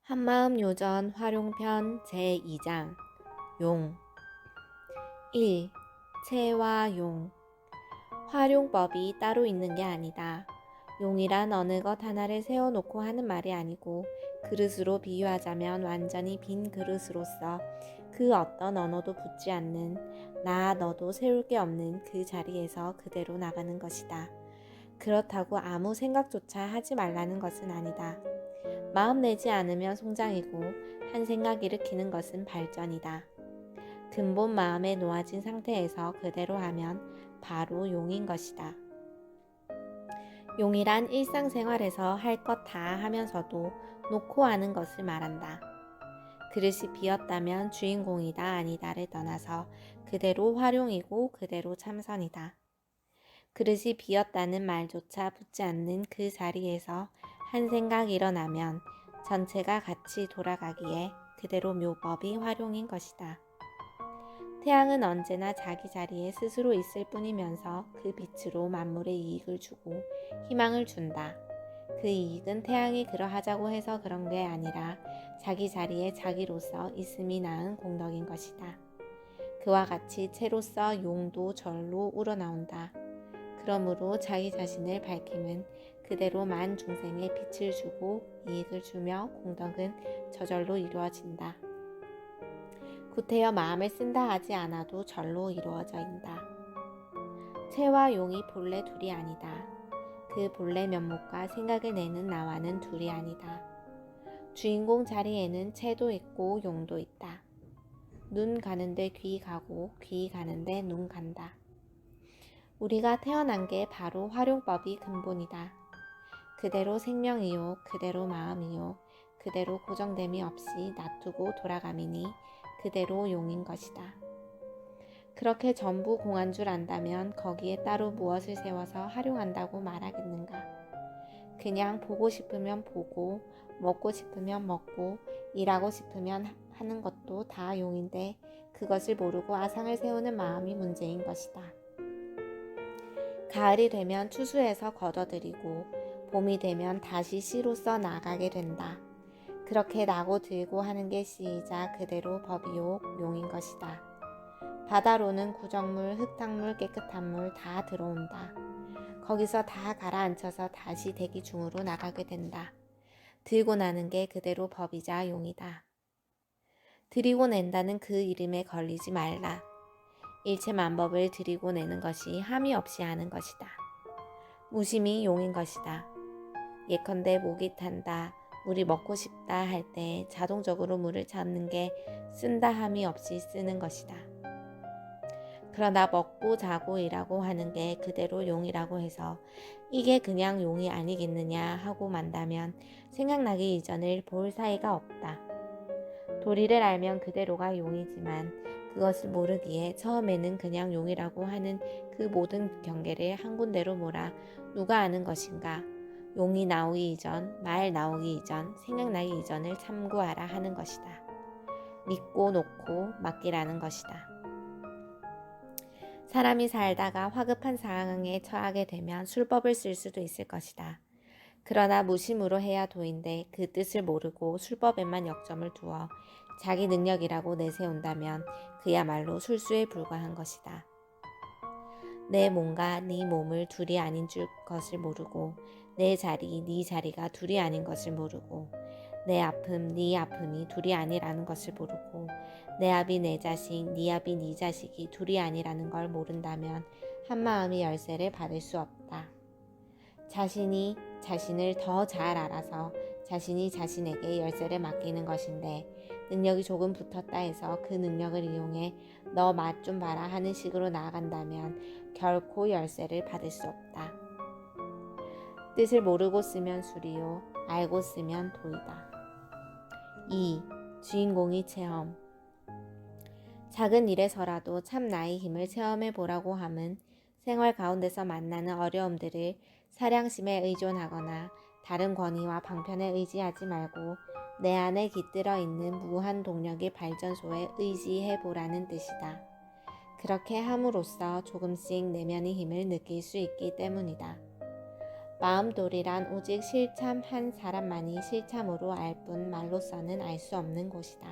한마음 요전 활용편 제2장 용 1. 채와 용 활용법이 따로 있는 게 아니다. 용이란 어느 것 하나를 세워놓고 하는 말이 아니고 그릇으로 비유하자면 완전히 빈 그릇으로서 그 어떤 언어도 붙지 않는 나 너도 세울 게 없는 그 자리에서 그대로 나가는 것이다. 그렇다고 아무 생각조차 하지 말라는 것은 아니다. 마음 내지 않으면 송장이고 한 생각 일으키는 것은 발전이다. 근본 마음에 놓아진 상태에서 그대로 하면 바로 용인 것이다. 용이란 일상생활에서 할 것 다 하면서도 놓고 하는 것을 말한다. 그릇이 비었다면 주인공이다 아니다를 떠나서 그대로 활용이고 그대로 참선이다. 그릇이 비었다는 말조차 붙지 않는 그 자리에서 한 생각 일어나면 전체가 같이 돌아가기에 그대로 묘법이 활용인 것이다. 태양은 언제나 자기 자리에 스스로 있을 뿐이면서 그 빛으로 만물에 이익을 주고 희망을 준다. 그 이익은 태양이 그러하자고 해서 그런 게 아니라 자기 자리에 자기로서 있음이 낳은 공덕인 것이다. 그와 같이 채로서 용도 절로 우러나온다. 그러므로 자기 자신을 밝힘은 그대로 만 중생에 빛을 주고 이익을 주며 공덕은 저절로 이루어진다. 구태여 마음을 쓴다 하지 않아도 절로 이루어져 있다. 채와 용이 본래 둘이 아니다. 그 본래 면목과 생각을 내는 나와는 둘이 아니다. 주인공 자리에는 채도 있고 용도 있다. 눈 가는데 귀 가고 귀 가는데 눈 간다. 우리가 태어난 게 바로 활용법이 근본이다. 그대로 생명이요 그대로 마음이요 그대로 고정됨이 없이 놔두고 돌아감이니 그대로 용인 것이다. 그렇게 전부 공한 줄 안다면 거기에 따로 무엇을 세워서 활용한다고 말하겠는가. 그냥 보고 싶으면 보고 먹고 싶으면 먹고 일하고 싶으면 하는 것도 다 용인데 그것을 모르고 아상을 세우는 마음이 문제인 것이다. 가을이 되면 추수해서 걷어들이고 봄이 되면 다시 씨로서 나가게 된다. 그렇게 나고 들고 하는 게 씨이자 그대로 법이요 용인 것이다. 바다로는 구정물, 흙탕물, 깨끗한 물 다 들어온다. 거기서 다 가라앉혀서 다시 대기 중으로 나가게 된다. 들고 나는 게 그대로 법이자 용이다. 들이고 낸다는 그 이름에 걸리지 말라. 일체만법을 들이고 내는 것이 함이 없이 하는 것이다. 무심이 용인 것이다. 예컨대 목이 탄다, 물이 먹고 싶다 할 때 자동적으로 물을 찾는 게 쓴다 함이 없이 쓰는 것이다. 그러나 먹고 자고 일하고 하는 게 그대로 용이라고 해서 이게 그냥 용이 아니겠느냐 하고 만다면 생각나기 이전을 볼 사이가 없다. 도리를 알면 그대로가 용이지만 그것을 모르기에 처음에는 그냥 용이라고 하는 그 모든 경계를 한 군데로 몰아 누가 아는 것인가. 용이 나오기 이전, 말 나오기 이전, 생각나기 이전을 참고하라 하는 것이다. 믿고 놓고 맡기라는 것이다. 사람이 살다가 화급한 상황에 처하게 되면 술법을 쓸 수도 있을 것이다. 그러나 무심으로 해야 도인데 그 뜻을 모르고 술법에만 역점을 두어 자기 능력이라고 내세운다면 그야말로 술수에 불과한 것이다. 내 몸과 네 몸을 둘이 아닌 줄 것을 모르고 내 자리, 네 자리가 둘이 아닌 것을 모르고 내 아픔, 네 아픔이 둘이 아니라는 것을 모르고 내 앞이 내 자식, 네 앞이 네 자식이 둘이 아니라는 걸 모른다면 한마음이 열쇠를 받을 수 없다. 자신이 자신을 더 잘 알아서 자신이 자신에게 열쇠를 맡기는 것인데 능력이 조금 붙었다 해서 그 능력을 이용해 너 맛 좀 봐라 하는 식으로 나아간다면 결코 열쇠를 받을 수 없다. 뜻을 모르고 쓰면 술이요 알고 쓰면 도이다. 2. 주인공이 체험. 작은 일에서라도 참 나의 힘을 체험해 보라고 함은 생활 가운데서 만나는 어려움들을 사량심에 의존하거나 다른 권위와 방편에 의지하지 말고 내 안에 깃들어 있는 무한 동력의 발전소에 의지해 보라는 뜻이다. 그렇게 함으로써 조금씩 내면의 힘을 느낄 수 있기 때문이다. 마음돌이란 오직 실참한 사람만이 실참으로 알 뿐 말로서는 알 수 없는 곳이다.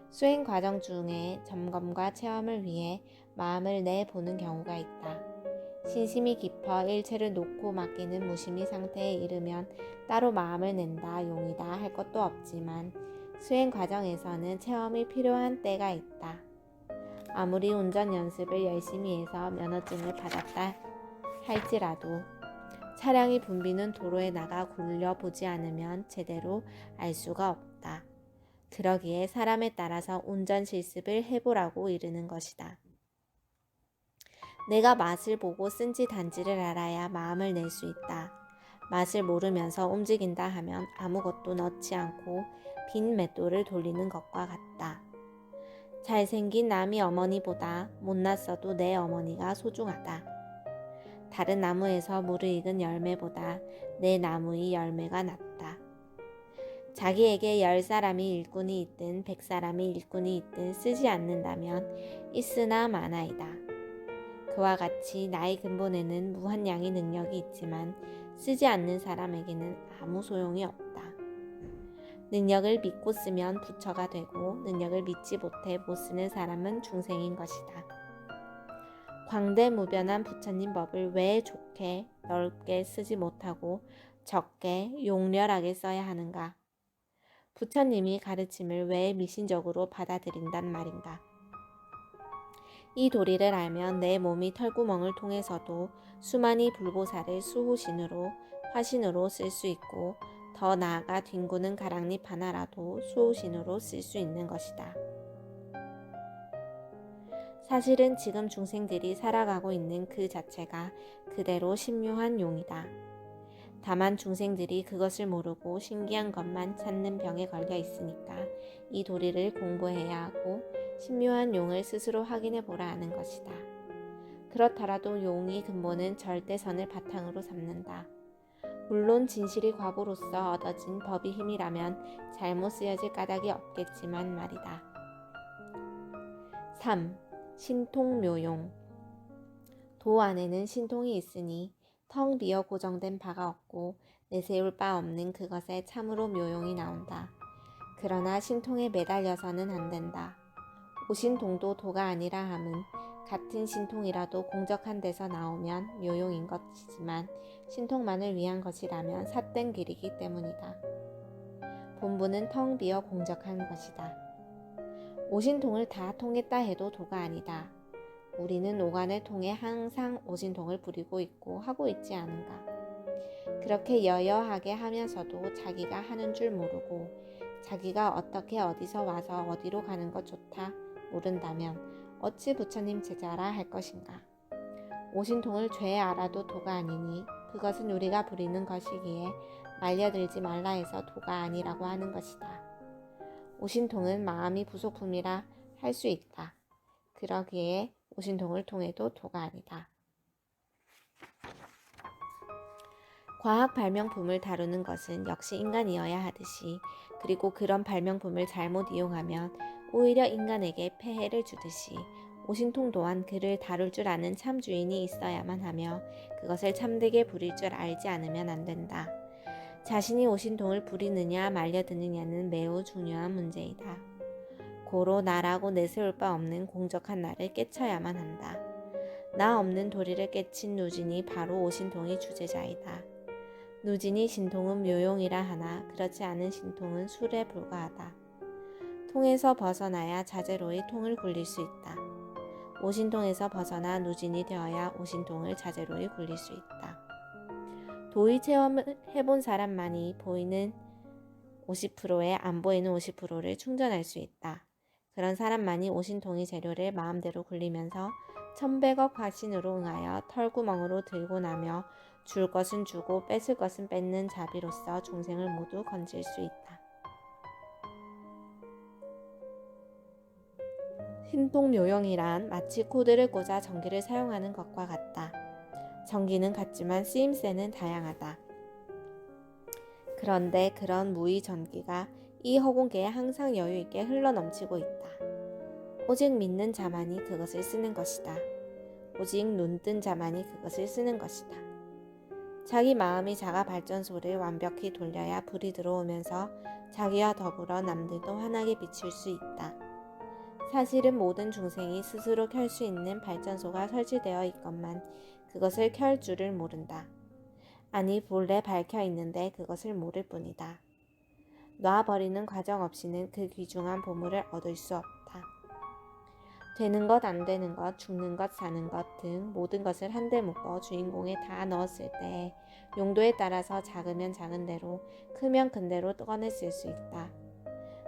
수행 과정 중에 점검과 체험을 위해 마음을 내보는 경우가 있다. 신심이 깊어 일체를 놓고 맡기는 무심히 상태에 이르면 따로 마음을 낸다, 용이다 할 것도 없지만 수행 과정에서는 체험이 필요한 때가 있다. 아무리 운전 연습을 열심히 해서 면허증을 받았다 할지라도 차량이 붐비는 도로에 나가 굴려보지 않으면 제대로 알 수가 없다. 그러기에 사람에 따라서 운전 실습을 해보라고 이르는 것이다. 내가 맛을 보고 쓴지 단지를 알아야 마음을 낼 수 있다. 맛을 모르면서 움직인다 하면 아무것도 넣지 않고 빈 맷돌을 돌리는 것과 같다. 잘생긴 남이 어머니보다 못났어도 내 어머니가 소중하다. 다른 나무에서 무르익은 열매보다 내 나무의 열매가 낫다. 자기에게 10사람이 일꾼이 있든 100사람이 일꾼이 있든 쓰지 않는다면 있으나 마나이다. 그와 같이 나의 근본에는 무한량의 능력이 있지만 쓰지 않는 사람에게는 아무 소용이 없다. 능력을 믿고 쓰면 부처가 되고 능력을 믿지 못해 못 쓰는 사람은 중생인 것이다. 광대무변한 부처님 법을 왜 좋게 넓게 쓰지 못하고 적게 용렬하게 써야 하는가? 부처님이 가르침을 왜 미신적으로 받아들인단 말인가? 이 도리를 알면 내 몸이 털구멍을 통해서도 수만이 불보살을 수호신으로 화신으로 쓸 수 있고 더 나아가 뒹구는 가랑잎 하나라도 수호신으로 쓸 수 있는 것이다. 사실은 지금 중생들이 살아가고 있는 그 자체가 그대로 신묘한 용이다. 다만 중생들이 그것을 모르고 신기한 것만 찾는 병에 걸려 있으니까 이 도리를 공부해야 하고 신묘한 용을 스스로 확인해 보라 하는 것이다. 그렇더라도 용의 근본은 절대선을 바탕으로 삼는다. 물론 진실이 과보로서 얻어진 법의 힘이라면 잘못 쓰여질 까닭이 없겠지만 말이다. 3. 신통묘용. 도 안에는 신통이 있으니 텅 비어 고정된 바가 없고 내세울 바 없는 그것에 참으로 묘용이 나온다. 그러나 신통에 매달려서는 안 된다. 오신통도 도가 아니라 함은 같은 신통이라도 공적한 데서 나오면 묘용인 것이지만 신통만을 위한 것이라면 삿된 길이기 때문이다. 본부는 텅 비어 공적한 것이다. 오신통을 다 통했다 해도 도가 아니다. 우리는 오간의 통에 항상 오신통을 부리고 있고 하고 있지 않은가. 그렇게 여여하게 하면서도 자기가 하는 줄 모르고 자기가 어떻게 어디서 와서 어디로 가는 것 좋다 모른다면 어찌 부처님 제자라 할 것인가. 오신통을 죄 알아도 도가 아니니 그것은 우리가 부리는 것이기에 말려들지 말라 해서 도가 아니라고 하는 것이다. 오신통은 마음이 부속품이라 할 수 있다. 그러기에 오신통을 통해도 도가 아니다. 과학 발명품을 다루는 것은 역시 인간이어야 하듯이 그리고 그런 발명품을 잘못 이용하면 오히려 인간에게 폐해를 주듯이 오신통 또한 그를 다룰 줄 아는 참 주인이 있어야만 하며 그것을 참되게 부릴 줄 알지 않으면 안 된다. 자신이 오신통을 부리느냐 말려드느냐는 매우 중요한 문제이다. 고로 나라고 내세울 바 없는 공적한 나를 깨쳐야만 한다. 나 없는 도리를 깨친 누진이 바로 오신통의 주제자이다. 누진이 신통은 묘용이라 하나 그렇지 않은 신통은 술에 불과하다. 통에서 벗어나야 자제로의 통을 굴릴 수 있다. 오신통에서 벗어나 누진이 되어야 오신통을 자제로이 굴릴 수 있다. 도의 체험을 해본 사람만이 보이는 50%에 안 보이는 50%를 충전할 수 있다. 그런 사람만이 오신통의 재료를 마음대로 굴리면서 1100억 화신으로 응하여 털구멍으로 들고 나며 줄 것은 주고 뺏을 것은 뺏는 자비로서 중생을 모두 건질 수 있다. 신통묘용이란 마치 코드를 꽂아 전기를 사용하는 것과 같다. 전기는 같지만 쓰임새는 다양하다. 그런데 그런 무의 전기가 이 허공계에 항상 여유있게 흘러넘치고 있다. 오직 믿는 자만이 그것을 쓰는 것이다. 오직 눈뜬 자만이 그것을 쓰는 것이다. 자기 마음이 자가 발전소를 완벽히 돌려야 불이 들어오면서 자기와 더불어 남들도 환하게 비출 수 있다. 사실은 모든 중생이 스스로 켤 수 있는 발전소가 설치되어 있건만 그것을 켤 줄을 모른다. 아니 본래 밝혀 있는데 그것을 모를 뿐이다. 놔버리는 과정 없이는 그 귀중한 보물을 얻을 수 없다. 되는 것, 안 되는 것, 죽는 것, 사는 것 등 모든 것을 한데 묶어 주인공에 다 넣었을 때 용도에 따라서 작으면 작은 대로, 크면 큰 대로 꺼내 쓸 수 있다.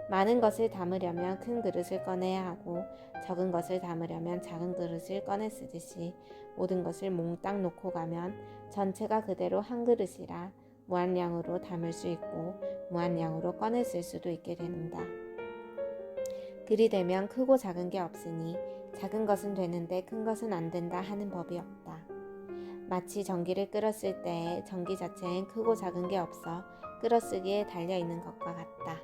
많은 것을 담으려면 큰 그릇을 꺼내야 하고 적은 것을 담으려면 작은 그릇을 꺼내 쓰듯이 모든 것을 몽땅 놓고 가면 전체가 그대로 한 그릇이라 무한량으로 담을 수 있고 무한량으로 꺼내 쓸 수도 있게 된다. 그리 되면 크고 작은 게 없으니 작은 것은 되는데 큰 것은 안 된다 하는 법이 없다. 마치 전기를 끌었을 때 전기 자체엔 크고 작은 게 없어 끌어쓰기에 달려있는 것과 같다.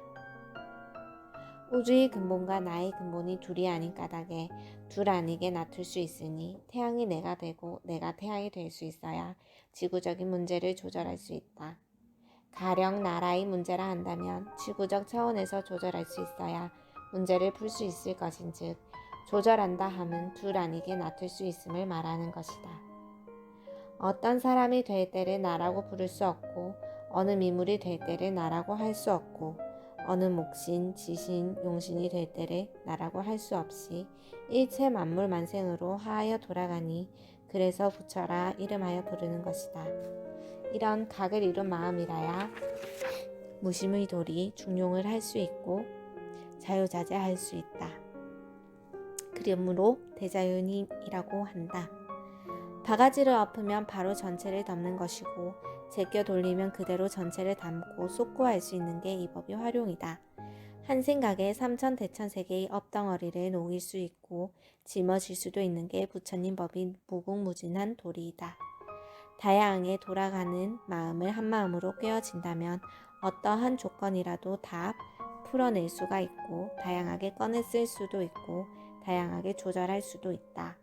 우주의 근본과 나의 근본이 둘이 아닌 까닭에 둘 아니게 놔둘 수 있으니 태양이 내가 되고 내가 태양이 될 수 있어야 지구적인 문제를 조절할 수 있다. 가령 나라의 문제라 한다면 지구적 차원에서 조절할 수 있어야 문제를 풀 수 있을 것인즉 조절한다 함은 둘 아니게 놔둘 수 있음을 말하는 것이다. 어떤 사람이 될 때를 나라고 부를 수 없고 어느 미물이 될 때를 나라고 할 수 없고 어느 목신, 지신, 용신이 될 때를 나라고 할 수 없이 일체 만물 만생으로 하하여 돌아가니 그래서 부처라 이름하여 부르는 것이다. 이런 각을 이룬 마음이라야 무심의 도리 중용을 할 수 있고 자유자재할 수 있다. 그러므로 대자연이라고 한다. 바가지를 엎으면 바로 전체를 덮는 것이고 제껴 돌리면 그대로 전체를 담고 쏟고 할 수 있는 게 이 법이 활용이다. 한 생각에 삼천대천세계의 엎덩어리를 녹일 수 있고 짊어질 수도 있는 게 부처님 법이 무궁무진한 도리이다. 다양하게 돌아가는 마음을 한 마음으로 꿰어진다면 어떠한 조건이라도 다 풀어낼 수가 있고 다양하게 꺼내 쓸 수도 있고 다양하게 조절할 수도 있다.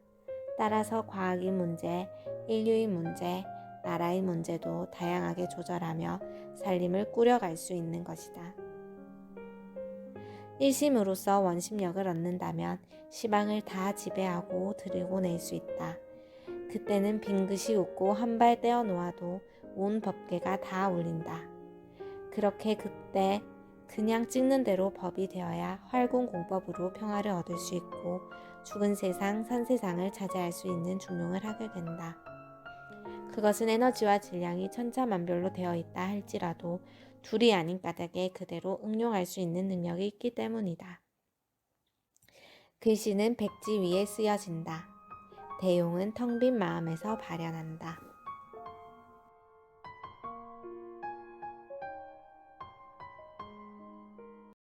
따라서 과학의 문제, 인류의 문제, 나라의 문제도 다양하게 조절하며 살림을 꾸려갈 수 있는 것이다. 일심으로써 원심력을 얻는다면 시방을 다 지배하고 들이고 낼 수 있다. 그때는 빙긋이 웃고 한 발 떼어 놓아도 온 법계가 다 울린다. 그렇게 그때 그냥 찍는 대로 법이 되어야 활공공법으로 평화를 얻을 수 있고 죽은 세상, 산 세상을 차지할 수 있는 중용을 하게 된다. 그것은 에너지와 질량이 천차만별로 되어 있다 할지라도 둘이 아닌 까닭에 그대로 응용할 수 있는 능력이 있기 때문이다. 글씨는 백지 위에 쓰여진다. 대용은 텅 빈 마음에서 발현한다.